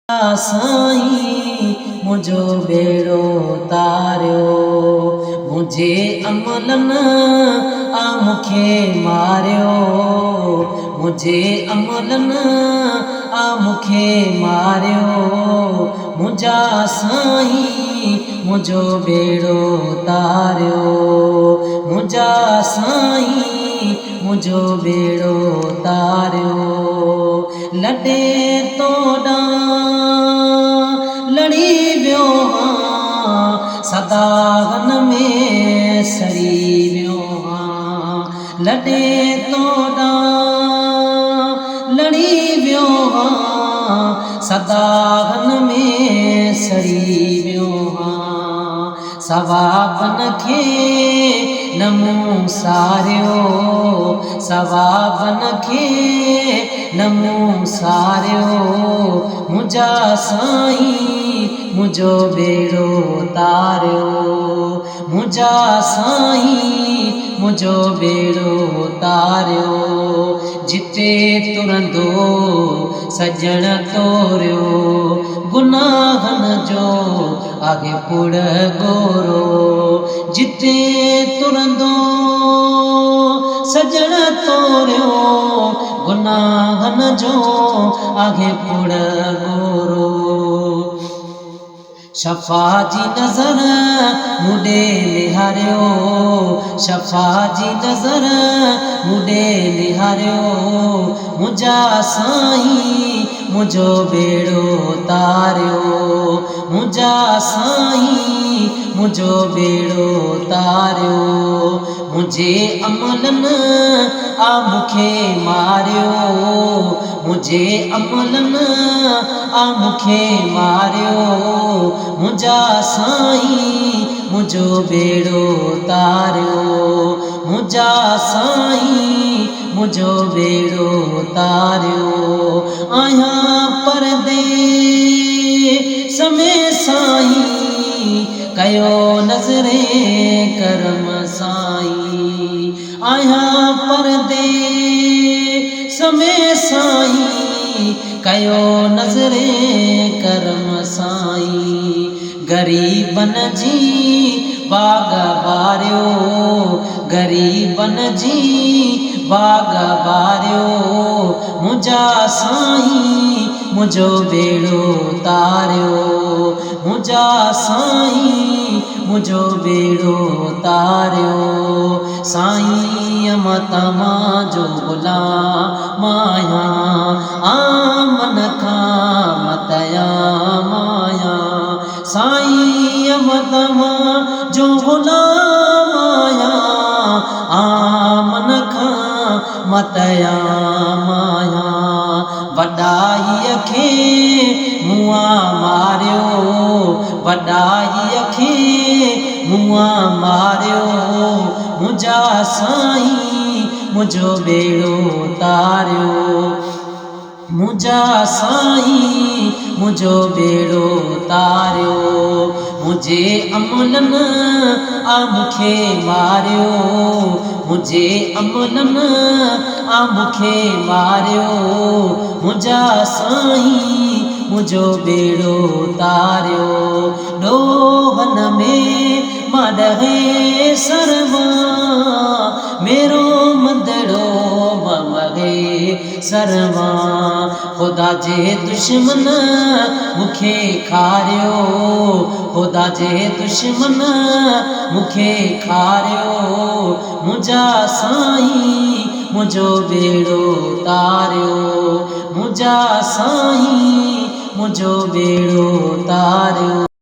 साईं मुझो बेड़ो तारियो, मुझे अमलन आ मुखे मारियो, मुझे अमलन आ मुखे मारियो, मुझा साईं मुझो बेड़ो तारियो, मुझा साईं मुझो बेड़ो तारियो। लॾे तोॾां लड़ी वियो हां, सदागन में सड़ी वियो हां। लॾे तोॾां लड़ी वियो हां, सदागन में सड़ी वियो हां। सवाबन खे न मूं सारियो, सवाबन खे न मूं सारियो, मुझा साईं मुझो बेड़ो तारियो, मुझा साईं मुझो बेड़ो तारियो। जिते तुरंदो सजण तोरियो, गुनाहन जो आगे पुड़ गोरो। जिते तुरंदो सजण तोरियो, गुनाहन जो आगे पुड़ गोरो। शफ़ा जी नज़र मुॾे निहारियो, शफ़ा जी नज़र मुॾे निहारियो, मुझा साईं मुझो बेड़ो तारियो, मुझा साईं मुझो बेड़ो तारियो। मुझे अमलन आ मुखे मारियो, मुझे अमलन आ मुखे मारियो, मुझा साईं मुझो बेड़ो तारियो, मुझा साईं मुझो बेड़ो तारियो। आहियां परदेस में साईं कयो नज़रे करम साईं, आहियां परदेस में साईं कयो नज़रे करम साईं। गरीबन जी बाग बारियो, गरीबन जी बाग बारियो, मुझा साईं मुझो बेड़ो तारियो, मुझा साईं मुझो बेड़ो तारियो। साईं मत मांजो गुलाम आहियां, आमन खां मतया माया, साईं मत मांजो गुलाम आहियां, आमन खां मतया माया। वॾाईअ खे मुआं मारियो, वॾाईअ खे मुआं मारियो, मुझा साईं मुझो बेड़ो तारियो, मुझा साईं मुझो बेड़ो तारियो। मुझे अमलन आ मुखे मारियो, मुझे अमलन आ मुखे मारियो, मुझा साईं मुझो बेड़ो तारियो। ॾोहन में मां ॾहे सरवा, मेरो मंदड़ो मगे सरवा। ख़ुदा जे दुश्मन मुखे खारियो, ख़ुदा जे दुश्मन मुखे खारियो, मुझा साईं मुझो बेड़ो तारियो, मुझा साईं मुझो बेड़ो तारियो।